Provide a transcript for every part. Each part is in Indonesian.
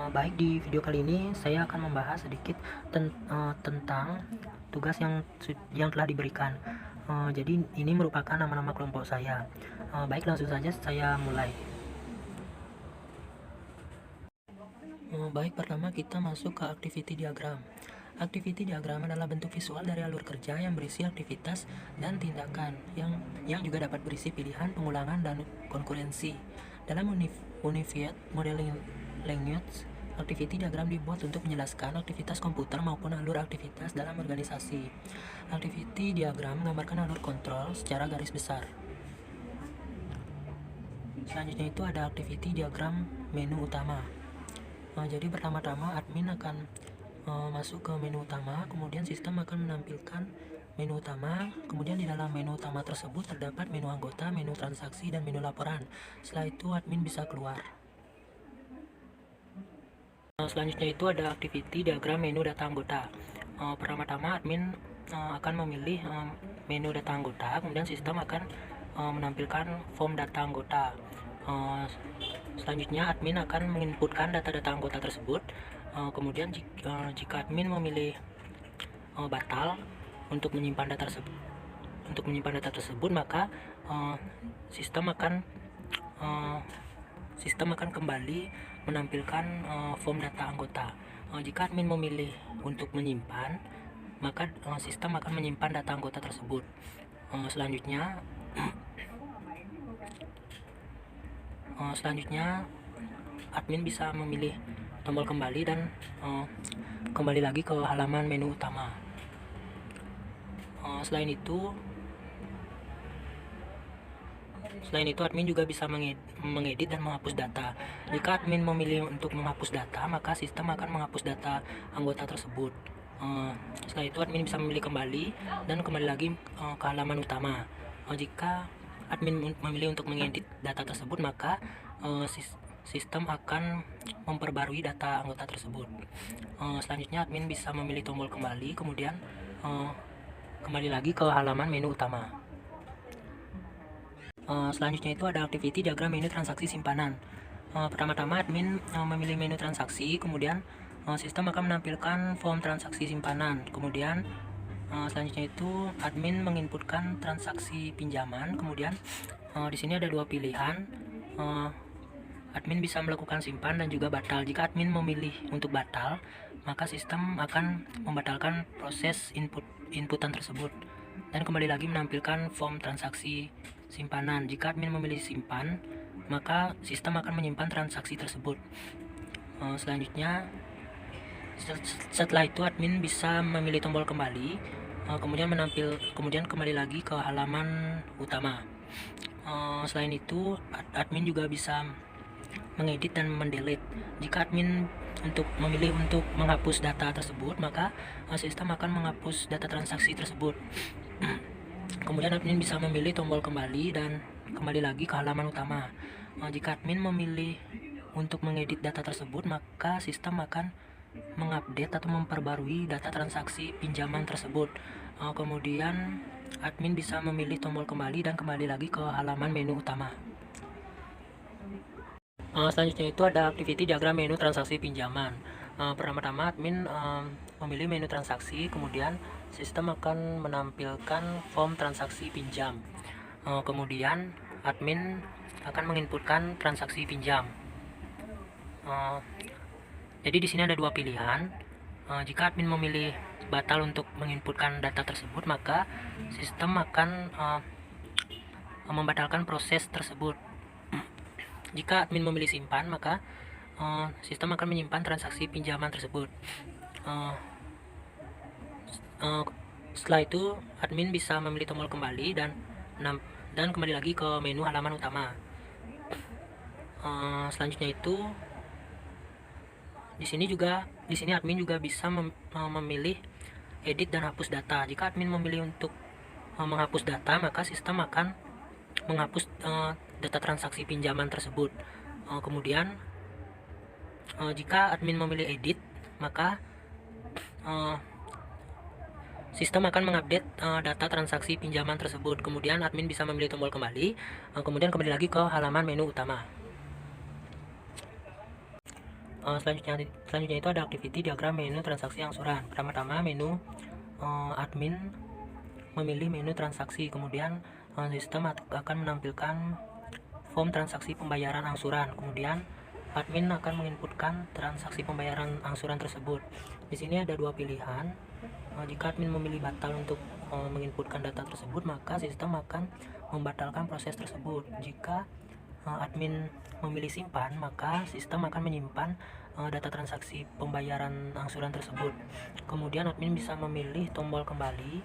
Baik, di video kali ini saya akan membahas sedikit tentang tugas yang telah diberikan. Jadi ini merupakan nama-nama kelompok saya. Baik, langsung saja saya mulai. Baik, pertama kita masuk ke activity diagram. Activity diagram adalah bentuk visual dari alur kerja yang berisi aktivitas dan tindakan yang juga dapat berisi pilihan, pengulangan, dan konkurensi. Dalam Unified Modeling Language, activity diagram dibuat untuk menjelaskan aktivitas komputer maupun alur aktivitas dalam organisasi. Activity diagram menggambarkan alur kontrol secara garis besar. Selanjutnya itu ada activity diagram menu utama. Jadi pertama-tama admin akan masuk ke menu utama, kemudian sistem akan menampilkan menu utama, kemudian di dalam menu utama tersebut terdapat menu anggota, menu transaksi, dan menu laporan. Setelah itu admin bisa keluar. Selanjutnya itu ada activity diagram menu data anggota. Pertama-tama admin akan memilih menu data anggota, kemudian sistem akan menampilkan form data anggota. Selanjutnya admin akan menginputkan data-data anggota tersebut. Kemudian jika admin memilih batal untuk menyimpan data tersebut, maka sistem akan kembali menampilkan form data anggota. Jika admin memilih untuk menyimpan, maka sistem akan menyimpan data anggota tersebut. Selanjutnya admin bisa memilih tombol kembali dan kembali lagi ke halaman menu utama. Selain itu admin juga bisa mengedit dan menghapus data. Jika admin memilih untuk menghapus data, maka sistem akan menghapus data anggota tersebut. Setelah itu admin bisa memilih kembali dan kembali lagi ke halaman utama. Jika admin memilih untuk mengedit data tersebut, maka sistem akan memperbarui data anggota tersebut. Selanjutnya admin bisa memilih tombol kembali, kemudian kembali lagi ke halaman menu utama. Selanjutnya itu ada activity diagram menu transaksi simpanan. Pertama-tama admin memilih menu transaksi, kemudian sistem akan menampilkan form transaksi simpanan. Kemudian selanjutnya itu admin menginputkan transaksi pinjaman. Kemudian di sini ada dua pilihan. Admin bisa melakukan simpan dan juga batal. Jika admin memilih untuk batal, maka sistem akan membatalkan proses inputan tersebut dan kembali lagi menampilkan form transaksi simpanan. Jika admin memilih simpan, maka sistem akan menyimpan transaksi tersebut. Setelah itu admin bisa memilih tombol kembali, kemudian kembali lagi ke halaman utama. Selain itu admin juga bisa mengedit dan mendelete. Jika admin memilih untuk menghapus data tersebut, maka sistem akan menghapus data transaksi tersebut. Kemudian admin bisa memilih tombol kembali dan kembali lagi ke halaman utama. Jika admin memilih untuk mengedit data tersebut, maka sistem akan mengupdate atau memperbarui data transaksi pinjaman tersebut. Kemudian admin bisa memilih tombol kembali dan kembali lagi ke halaman menu utama. Selanjutnya itu ada activity diagram menu transaksi pinjaman. Pertama-tama admin memilih menu transaksi, kemudian sistem akan menampilkan form transaksi pinjam. Kemudian admin akan menginputkan transaksi pinjam. Jadi di sini ada dua pilihan. Jika admin memilih batal untuk menginputkan data tersebut, maka sistem akan membatalkan proses tersebut. Jika admin memilih simpan, maka sistem akan menyimpan transaksi pinjaman tersebut. Setelah itu admin bisa memilih tombol kembali dan kembali lagi ke menu halaman utama. Selanjutnya itu di sini admin juga bisa memilih edit dan hapus data. Jika admin memilih untuk menghapus data, maka sistem akan menghapus data transaksi pinjaman tersebut. Kemudian jika admin memilih edit, maka sistem akan mengupdate data transaksi pinjaman tersebut. Kemudian admin bisa memilih tombol kembali, kemudian kembali lagi ke halaman menu utama. Selanjutnya itu ada activity diagram menu transaksi angsuran. Pertama-tama menu admin memilih menu transaksi, kemudian sistem akan menampilkan form transaksi pembayaran angsuran, kemudian admin akan menginputkan transaksi pembayaran angsuran tersebut. Di sini ada dua pilihan. Jika admin memilih batal untuk menginputkan data tersebut, maka sistem akan membatalkan proses tersebut. Jika admin memilih simpan, maka sistem akan menyimpan data transaksi pembayaran angsuran tersebut. Kemudian admin bisa memilih tombol kembali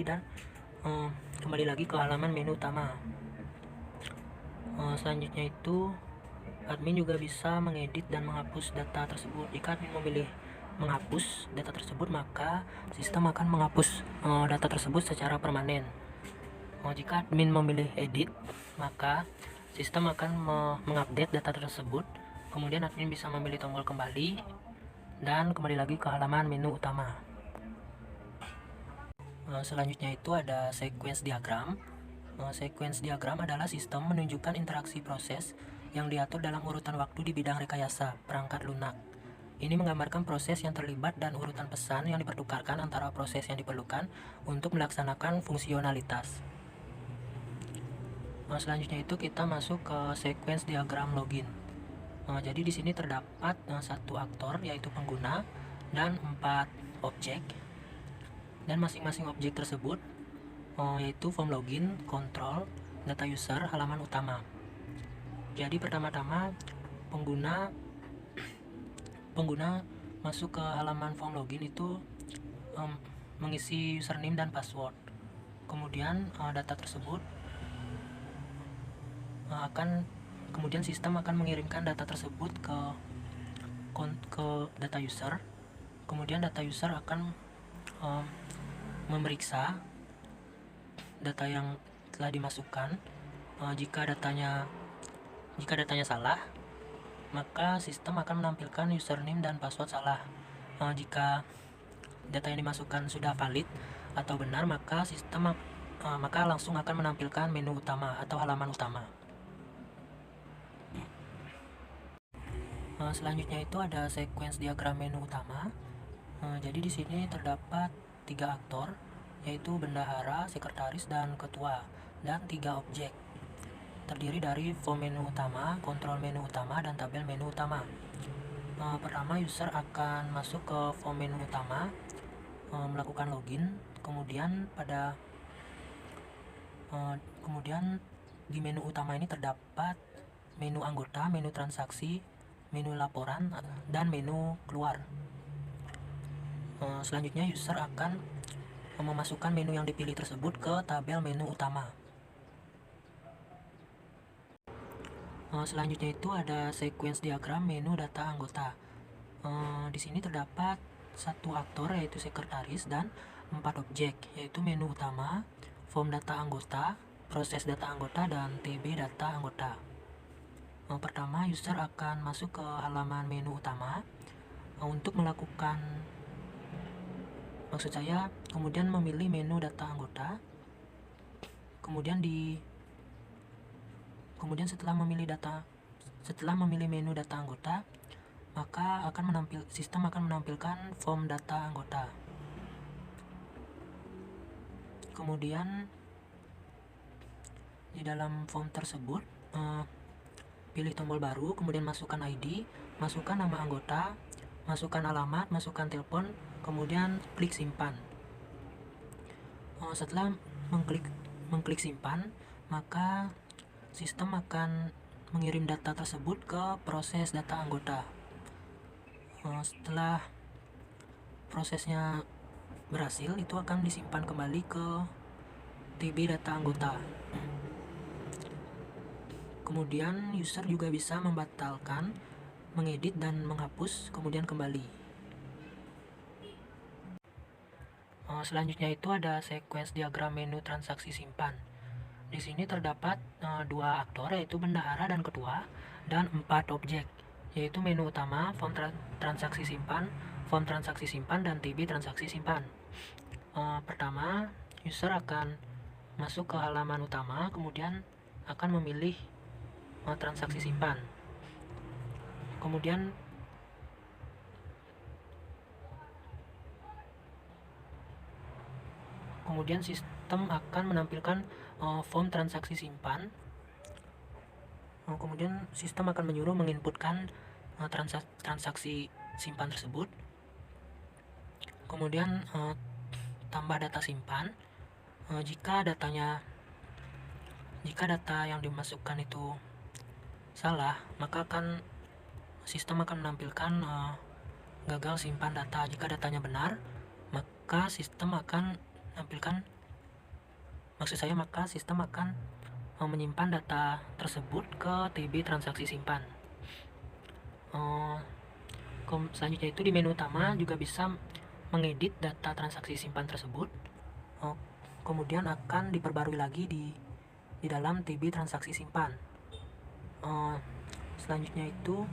dan kembali lagi ke halaman menu utama. Selanjutnya itu admin juga bisa mengedit dan menghapus data tersebut. Jika admin memilih menghapus data tersebut, maka sistem akan menghapus data tersebut secara permanen. Jika admin memilih edit, maka sistem akan mengupdate data tersebut. Kemudian admin bisa memilih tombol kembali dan kembali lagi ke halaman menu utama. Selanjutnya itu ada sequence diagram. Sequence diagram adalah sistem menunjukkan interaksi proses yang diatur dalam urutan waktu di bidang rekayasa perangkat lunak. Ini menggambarkan proses yang terlibat dan urutan pesan yang dipertukarkan antara proses yang diperlukan untuk melaksanakan fungsionalitas. Selanjutnya itu kita masuk ke sequence diagram login. Jadi di sini terdapat satu aktor yaitu pengguna dan 4 objek, dan masing-masing objek tersebut yaitu form login, control, data user, halaman utama. Jadi pertama-tama pengguna masuk ke halaman form login itu mengisi username dan password. Kemudian data tersebut kemudian sistem akan mengirimkan data tersebut ke data user. Kemudian data user akan memeriksa data yang telah dimasukkan. Jika datanya salah, maka sistem akan menampilkan username dan password salah. Jika data yang dimasukkan sudah valid atau benar, maka sistem langsung akan menampilkan menu utama atau halaman utama. Selanjutnya itu ada sequence diagram menu utama. Jadi di sini terdapat 3 aktor, yaitu bendahara, sekretaris, dan ketua, dan 3 objek. Terdiri dari form menu utama, kontrol menu utama, dan tabel menu utama. Pertama, user akan masuk ke form menu utama, melakukan login. Kemudian di menu utama ini terdapat menu anggota, menu transaksi, menu laporan, dan menu keluar. Selanjutnya user akan memasukkan menu yang dipilih tersebut ke tabel menu utama. Selanjutnya itu ada sequence diagram menu data anggota. Di sini terdapat satu aktor yaitu sekretaris dan 4 objek, yaitu menu utama, form data anggota, proses data anggota, dan TB data anggota. Pertama, user akan masuk ke halaman menu utama untuk kemudian memilih menu data anggota. Kemudian setelah memilih menu data anggota, maka sistem akan menampilkan form data anggota. Kemudian di dalam form tersebut pilih tombol baru, kemudian masukkan ID, masukkan nama anggota, masukkan alamat, masukkan telepon, kemudian klik simpan. Setelah mengklik simpan, maka sistem akan mengirim data tersebut ke proses data anggota. Setelah prosesnya berhasil, itu akan disimpan kembali ke TB data anggota. Kemudian user juga bisa membatalkan, mengedit, dan menghapus, kemudian kembali. Selanjutnya itu ada sequence diagram menu transaksi simpan. Di sini terdapat 2 aktor yaitu bendahara dan ketua, dan 4 objek, yaitu menu utama, form transaksi simpan, form transaksi simpan, dan TB transaksi simpan. Pertama, user akan masuk ke halaman utama, kemudian akan memilih transaksi simpan. Kemudian sistem akan menampilkan form transaksi simpan. Kemudian sistem akan menyuruh menginputkan transaksi simpan tersebut. Kemudian tambah data simpan. Jika data yang dimasukkan itu salah, maka sistem akan menampilkan gagal simpan data. Jika datanya benar, maka sistem akan menyimpan data tersebut ke TB transaksi simpan. Selanjutnya itu di menu utama juga bisa mengedit data transaksi simpan tersebut. Kemudian akan diperbarui lagi di dalam TB transaksi simpan. Selanjutnya itu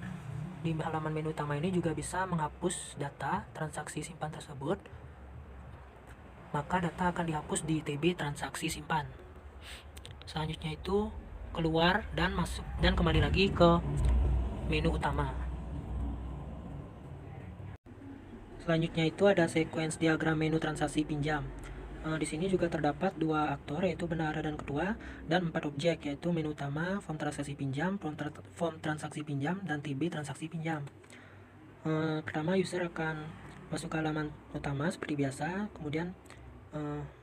di halaman menu utama ini juga bisa menghapus data transaksi simpan tersebut. Maka data akan dihapus di TB transaksi simpan. Selanjutnya itu keluar dan masuk dan kembali lagi ke menu utama. Selanjutnya itu ada sequence diagram menu transaksi pinjam. Di sini juga terdapat dua aktor, yaitu bendahara dan ketua, dan 4 objek, yaitu menu utama, form transaksi pinjam, form transaksi pinjam, dan TB transaksi pinjam. Pertama, user akan masuk ke halaman utama seperti biasa, kemudian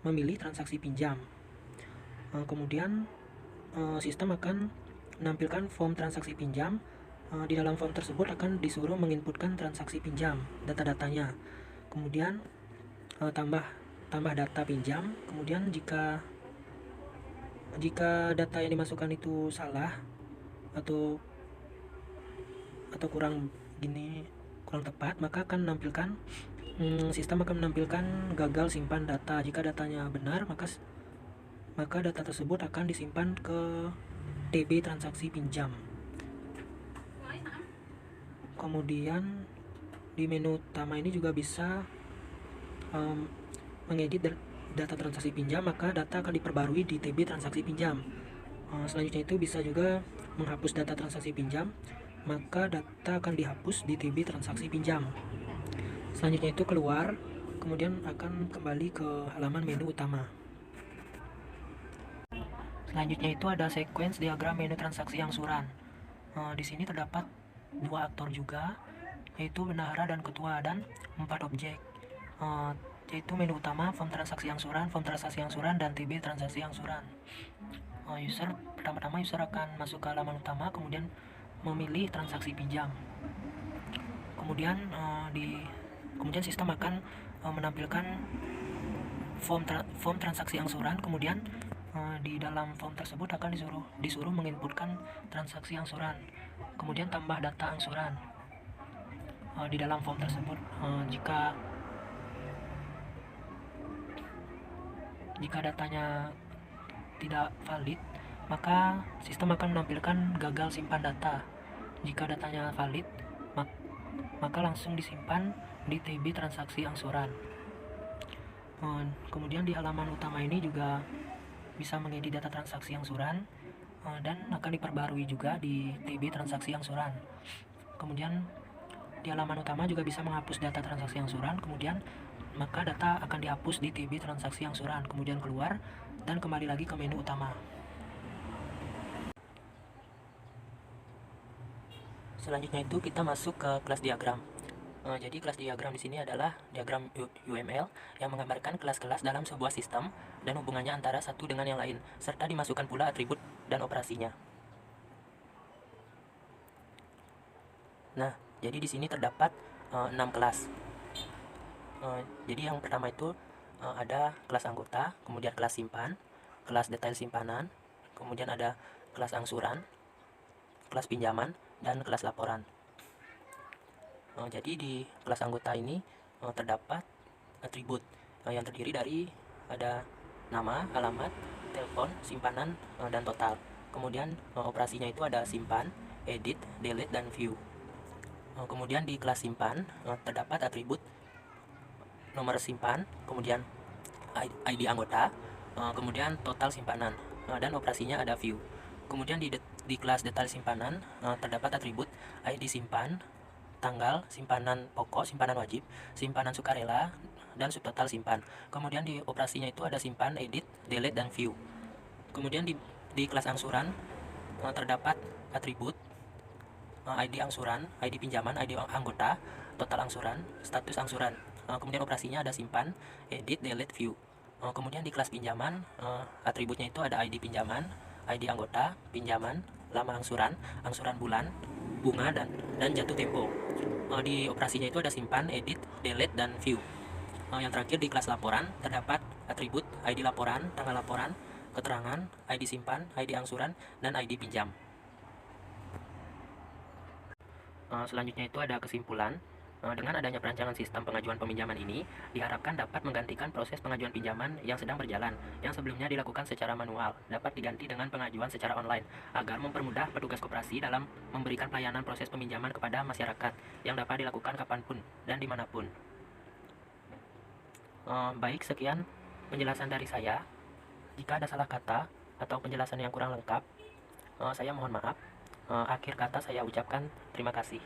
memilih transaksi pinjam. Kemudian sistem akan menampilkan form transaksi pinjam. Di dalam form tersebut akan disuruh menginputkan transaksi pinjam, data-datanya. Kemudian tambah data pinjam. Kemudian jika data yang dimasukkan itu salah atau kurang tepat, maka akan menampilkan sistem akan menampilkan gagal simpan data. Jika datanya benar, maka data tersebut akan disimpan ke TB transaksi pinjam. Kemudian di menu utama ini juga bisa mengedit data transaksi pinjam, maka data akan diperbarui di TB transaksi pinjam. Selanjutnya itu bisa juga menghapus data transaksi pinjam, maka data akan dihapus di TB transaksi pinjam. Selanjutnya itu keluar, kemudian akan kembali ke halaman menu utama. Selanjutnya itu ada sequence diagram menu transaksi angsuran. Di sini terdapat 2 aktor juga, yaitu bendahara dan ketua, dan 4 objek, yaitu menu utama, form transaksi angsuran, dan TB transaksi angsuran. Pertama-tama user akan masuk ke halaman utama, kemudian memilih transaksi pinjam. Kemudian sistem akan menampilkan form transaksi angsuran. Kemudian di dalam form tersebut akan disuruh menginputkan transaksi angsuran. Kemudian tambah data angsuran di dalam form tersebut. Jika datanya tidak valid, maka sistem akan menampilkan gagal simpan data. Jika datanya valid, maka langsung disimpan di TB transaksi angsuran. Kemudian di halaman utama ini juga bisa mengedit data transaksi angsuran dan akan diperbarui juga di TB transaksi angsuran. Kemudian di halaman utama juga bisa menghapus data transaksi angsuran, kemudian maka data akan dihapus di TB transaksi angsuran. Kemudian keluar dan kembali lagi ke menu utama. Selanjutnya itu kita masuk ke kelas diagram. Jadi kelas diagram di sini adalah diagram UML yang menggambarkan kelas-kelas dalam sebuah sistem dan hubungannya antara satu dengan yang lain, serta dimasukkan pula atribut dan operasinya. Nah, jadi di sini terdapat 6 kelas. Jadi yang pertama itu ada kelas anggota, kemudian kelas simpan, kelas detail simpanan, kemudian ada kelas angsuran, kelas pinjaman, dan kelas laporan. Jadi di kelas anggota ini terdapat atribut yang terdiri dari ada nama, alamat, telepon, simpanan, dan total. Kemudian operasinya itu ada simpan, edit, delete, dan view. Kemudian di kelas simpan terdapat atribut nomor simpan, kemudian ID anggota, kemudian total simpanan, dan operasinya ada view. Kemudian di kelas detail simpanan terdapat atribut ID simpan, tanggal, simpanan pokok, simpanan wajib, simpanan sukarela, dan subtotal simpan. Kemudian di operasinya itu ada simpan, edit, delete, dan view. Kemudian di kelas angsuran terdapat atribut ID angsuran, ID pinjaman, ID anggota, total angsuran, status angsuran. Kemudian operasinya ada simpan, edit, delete, view. Kemudian di kelas pinjaman atributnya itu ada ID pinjaman, ID anggota, pinjaman, lama angsuran, angsuran bulan, bunga, dan jatuh tempo. Di operasinya itu ada simpan, edit, delete, dan view. Yang terakhir di kelas laporan terdapat atribut ID laporan, tanggal laporan, keterangan, ID simpan, ID angsuran, dan ID pinjam. Selanjutnya itu ada kesimpulan. Dengan adanya perancangan sistem pengajuan peminjaman ini, diharapkan dapat menggantikan proses pengajuan pinjaman yang sedang berjalan, yang sebelumnya dilakukan secara manual, dapat diganti dengan pengajuan secara online, agar mempermudah petugas koperasi dalam memberikan pelayanan proses peminjaman kepada masyarakat, yang dapat dilakukan kapanpun dan dimanapun. Baik, sekian penjelasan dari saya. Jika ada salah kata atau penjelasan yang kurang lengkap, saya mohon maaf. Akhir kata saya ucapkan terima kasih.